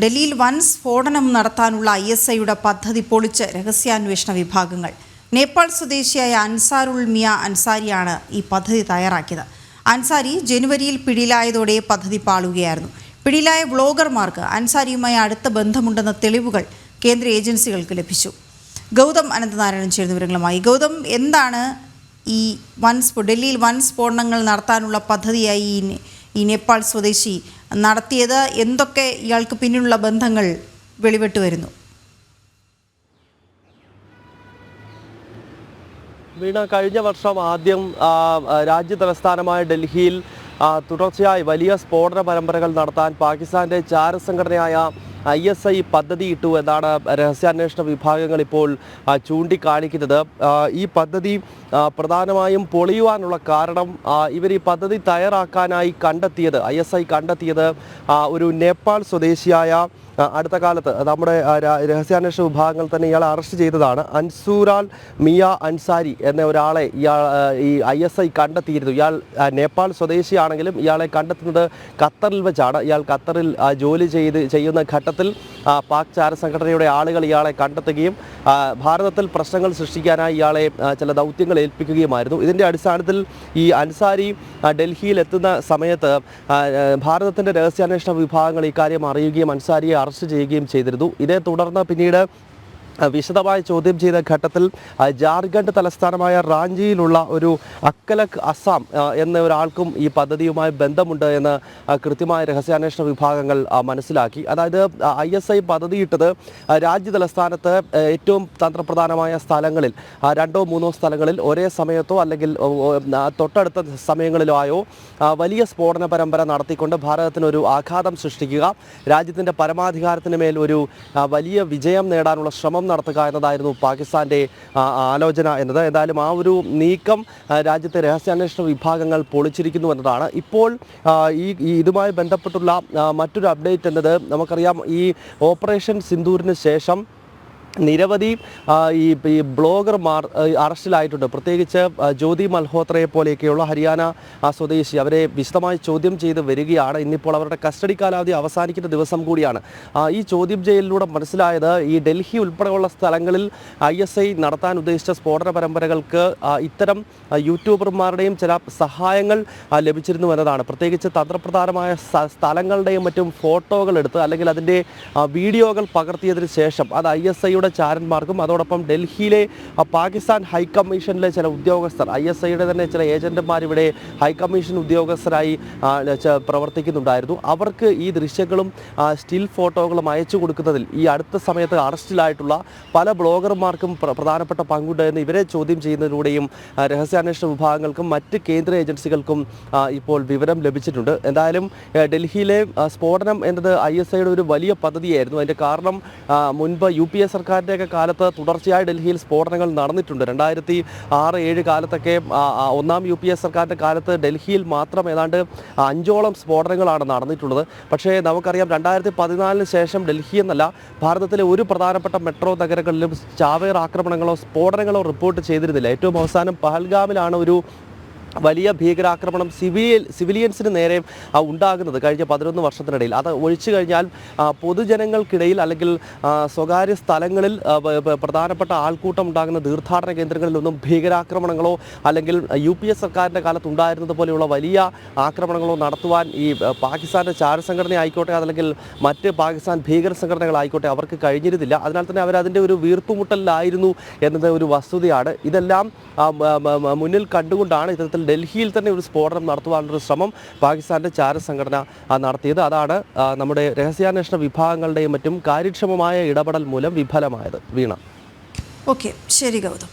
ഡൽഹിയിൽ വൻ സ്ഫോടനം നടത്താനുള്ള ISIയുടെ പദ്ധതി പൊളിച്ച് രഹസ്യാന്വേഷണ വിഭാഗങ്ങൾ. നേപ്പാൾ സ്വദേശിയായ അൻസാറുൽ മിയ അൻസാരിയാണ് ഈ പദ്ധതി തയ്യാറാക്കിയത്. അൻസാരി ജനുവരിയിൽ പിടിയിലായതോടെ പദ്ധതി പാളുകയായിരുന്നു. പിടിയിലായ വ്ളോഗർമാർക്ക് അൻസാരിയുമായി അടുത്ത ബന്ധമുണ്ടെന്ന തെളിവുകൾ കേന്ദ്ര ഏജൻസികൾക്ക് ലഭിച്ചു. ഗൗതം അനന്തനാരായണൻ ചേരുന്ന വിവരങ്ങളുമായി. ഗൗതം, എന്താണ് ഈ ഡൽഹിയിൽ വൻ സ്ഫോടനങ്ങൾ നടത്താനുള്ള പദ്ധതിയായി ഈ നേപ്പാൾ സ്വദേശി നടത്തിയത്? എന്തൊക്കെ ഇയാൾക്ക് പിന്നിലുള്ള ബന്ധങ്ങൾ വെളിപ്പെട്ടു വരുന്നു? വീണ, കഴിഞ്ഞ വർഷം ആദ്യം രാജ്യ തലസ്ഥാനമായ ഡൽഹിയിൽ തുടർച്ചയായി വലിയ സ്ഫോടന പരമ്പരകൾ നടത്താൻ പാകിസ്ഥാന്റെ ചാരസംഘടനയായ ISI പദ്ധതിയിട്ടു എന്നാണ് രഹസ്യാന്വേഷണ വിഭാഗങ്ങൾ ഇപ്പോൾ ചൂണ്ടിക്കാണിക്കുന്നത്. ഈ പദ്ധതി പ്രധാനമായും പൊളിയുവാനുള്ള കാരണം ഇവർ ഈ പദ്ധതി തയ്യാറാക്കാനായി കണ്ടെത്തിയത് ISI കണ്ടെത്തിയത് ഒരു നേപ്പാൾ സ്വദേശിയായ അടുത്ത കാലത്ത് നമ്മുടെ രഹസ്യാന്വേഷണ വിഭാഗങ്ങൾ തന്നെ ഇയാളെ അറസ്റ്റ് ചെയ്തതാണ്. അൻസാറുൽ മിയ അൻസാരി എന്ന ഒരാളെ ഈ ISI കണ്ടെത്തിയിരുന്നു. ഇയാൾ നേപ്പാൾ സ്വദേശിയാണെങ്കിലും ഇയാളെ കണ്ടെത്തുന്നത് ഖത്തറിൽ വെച്ചാണ്. ഇയാൾ ഖത്തറിൽ ജോലി ചെയ്യുന്ന ഘട്ടത്തിൽ പാക് ചാരസംഘടനയുടെ ആളുകൾ ഇയാളെ കണ്ടെത്തുകയും ഭാരതത്തിൽ പ്രശ്നങ്ങൾ സൃഷ്ടിക്കാനായി ഇയാളെ ചില ദൗത്യങ്ങൾ ഏൽപ്പിക്കുകയുമായിരുന്നു. ഇതിൻ്റെ അടിസ്ഥാനത്തിൽ ഈ അൻസാരി ഡൽഹിയിൽ എത്തുന്ന സമയത്ത് ഭാരതത്തിൻ്റെ രഹസ്യാന്വേഷണ വിഭാഗങ്ങൾ ഇക്കാര്യം അറിയുകയും അൻസാരിയെ അറസ്റ്റ് ചെയ്യുകയും ചെയ്തിരുന്നു. ഇതേ തുടർന്ന് പിന്നീട് വിശദമായി ചോദ്യം ചെയ്ത ഘട്ടത്തിൽ ജാർഖണ്ഡ് തലസ്ഥാനമായ റാഞ്ചിയിലുള്ള ഒരു അക്കലക് അസാം എന്ന ഒരാൾക്കും ഈ പദ്ധതിയുമായി ബന്ധമുണ്ട് എന്ന് കൃത്യമായ രഹസ്യാന്വേഷണ വിഭാഗങ്ങൾ മനസ്സിലാക്കി. അതായത് ISI പദ്ധതിയിട്ടത് രാജ്യ തലസ്ഥാനത്ത് ഏറ്റവും തന്ത്രപ്രധാനമായ സ്ഥലങ്ങളിൽ 2-3 സ്ഥലങ്ങളിൽ ഒരേ സമയത്തോ അല്ലെങ്കിൽ തൊട്ടടുത്ത സമയങ്ങളിലോ ആയോ വലിയ സ്ഫോടന പരമ്പര നടത്തിക്കൊണ്ട് ഭാരതത്തിനൊരു ആഘാതം സൃഷ്ടിക്കുക, രാജ്യത്തിൻ്റെ പരമാധികാരത്തിന് മേൽ ഒരു വലിയ വിജയം നേടാനുള്ള ശ്രമം നടത്തുക എന്നതായിരുന്നു പാകിസ്ഥാന്റെ ആലോചന എന്നത്. എന്തായാലും ആ ഒരു നീക്കം രാജ്യത്തെ രഹസ്യാന്വേഷണ വിഭാഗങ്ങൾ പൊളിച്ചിരിക്കുന്നു എന്നതാണ്. ഇപ്പോൾ ഇതുമായി ബന്ധപ്പെട്ടുള്ള മറ്റൊരു അപ്ഡേറ്റ് എന്നത് നമുക്കറിയാം, ഈ ഓപ്പറേഷൻ സിന്ദൂരിന് ശേഷം നിരവധി ഈ ബ്ലോഗർമാർ അറസ്റ്റിലായിട്ടുണ്ട്. പ്രത്യേകിച്ച് ജ്യോതി മൽഹോത്രയെ പോലെയൊക്കെയുള്ള ഹരിയാന സ്വദേശി, അവരെ വിശദമായി ചോദ്യം ചെയ്ത് വരികയാണ്. ഇന്നിപ്പോൾ അവരുടെ കസ്റ്റഡി കാലാവധി അവസാനിക്കുന്ന ദിവസം കൂടിയാണ്. ഈ ചോദ്യം ചെയ്യലിലൂടെ മനസ്സിലായത് ഈ ഡൽഹി ഉൾപ്പെടെയുള്ള സ്ഥലങ്ങളിൽ ISI നടത്താൻ ഉദ്ദേശിച്ച സ്ഫോടന പരമ്പരകൾക്ക് ഇത്തരം യൂട്യൂബർമാരുടെയും ചില സഹായങ്ങൾ ലഭിച്ചിരുന്നു എന്നതാണ്. പ്രത്യേകിച്ച് തന്ത്രപ്രധാനമായ സ്ഥലങ്ങളുടെയും മറ്റും ഫോട്ടോകൾ എടുത്ത് അല്ലെങ്കിൽ അതിൻ്റെ വീഡിയോകൾ പകർത്തിയതിന് ശേഷം അത് ISIയുടെ ചാരന്മാർക്കും അതോടൊപ്പം ഡൽഹിയിലെ പാകിസ്ഥാൻ ഹൈക്കമ്മീഷനിലെ ചില ഉദ്യോഗസ്ഥർ, ISIയുടെ തന്നെ ചില ഏജന്റുമാർ ഇവിടെ ഹൈക്കമ്മീഷൻ ഉദ്യോഗസ്ഥരായി പ്രവർത്തിക്കുന്നുണ്ടായിരുന്നു. അവർക്ക് ഈ ദൃശ്യങ്ങളും സ്റ്റിൽ ഫോട്ടോകളും അയച്ചു കൊടുക്കുന്നതിൽ ഈ അടുത്ത സമയത്ത് അറസ്റ്റിലായിട്ടുള്ള പല ബ്ലോഗർമാർക്കും പ്രധാനപ്പെട്ട പങ്കുണ്ട് എന്ന് ഇവരെ ചോദ്യം ചെയ്യുന്നതിലൂടെയും രഹസ്യാന്വേഷണ വിഭാഗങ്ങൾക്കും മറ്റ് കേന്ദ്ര ഏജൻസികൾക്കും ഇപ്പോൾ വിവരം ലഭിച്ചിട്ടുണ്ട്. എന്തായാലും ഡൽഹിയിലെ സ്ഫോടനം എന്നത് ISIയുടെ ഒരു വലിയ പദ്ധതിയായിരുന്നു. അതിൻ്റെ കാരണം മുൻപ് UPA സർക്കാരിൻ്റെയൊക്കെ കാലത്ത് തുടർച്ചയായി ഡൽഹിയിൽ സ്ഫോടനങ്ങൾ നടന്നിട്ടുണ്ട്. 2006-2007 കാലത്തൊക്കെ ഒന്നാം UPA സർക്കാരിൻ്റെ കാലത്ത് ഡൽഹിയിൽ മാത്രം ഏതാണ്ട് 5ഓളം സ്ഫോടനങ്ങളാണ് നടന്നിട്ടുള്ളത്. പക്ഷേ നമുക്കറിയാം 2014 ശേഷം ഡൽഹി എന്നല്ല ഭാരതത്തിലെ ഒരു പ്രധാനപ്പെട്ട മെട്രോ നഗരങ്ങളിലും ചാവേർ ആക്രമണങ്ങളോ സ്ഫോടനങ്ങളോ റിപ്പോർട്ട് ചെയ്തിരുന്നില്ല. ഏറ്റവും അവസാനം പഹൽഗാമിലാണ് ഒരു വലിയ ഭീകരാക്രമണം സിവിലിയൻസിന് നേരെ ഉണ്ടാകുന്നത് കഴിഞ്ഞ 11 വർഷത്തിനിടയിൽ. അത് ഒഴിച്ചു കഴിഞ്ഞാൽ പൊതുജനങ്ങൾക്കിടയിൽ അല്ലെങ്കിൽ സ്വകാര്യ സ്ഥലങ്ങളിൽ പ്രധാനപ്പെട്ട ആൾക്കൂട്ടം ഉണ്ടാകുന്ന തീർത്ഥാടന കേന്ദ്രങ്ങളിലൊന്നും ഭീകരാക്രമണങ്ങളോ അല്ലെങ്കിൽ UPA സർക്കാരിൻ്റെ കാലത്ത് ഉണ്ടായിരുന്നത് പോലെയുള്ള വലിയ ആക്രമണങ്ങളോ നടത്തുവാൻ ഈ പാകിസ്ഥാൻ്റെ ചാരസംഘടന ആയിക്കോട്ടെ അല്ലെങ്കിൽ മറ്റ് പാകിസ്ഥാൻ ഭീകര സംഘടനകളായിക്കോട്ടെ അവർക്ക് കഴിഞ്ഞിരുന്നില്ല. അതിനാൽ തന്നെ അവരതിൻ്റെ ഒരു വീർപ്പുമുട്ടലിലായിരുന്നു എന്നത് ഒരു വസ്തുതയാണ്. ഇതെല്ലാം മുന്നിൽ കണ്ടുകൊണ്ടാണ് ഇത്തരത്തിൽ ഡൽഹിയിൽ തന്നെ ഒരു സ്ഫോടനം നടത്തുവാനുള്ളൊരു ശ്രമം പാകിസ്ഥാന്റെ ചാരസംഘടന നടത്തിയത്. അതാണ് നമ്മുടെ രഹസ്യാന്വേഷണ വിഭാഗങ്ങളുടെയും മറ്റും കാര്യക്ഷമമായ ഇടപെടൽ മൂലം വിഫലമായത്. വീണ. ഓക്കെ, ശരി ഗൗതം.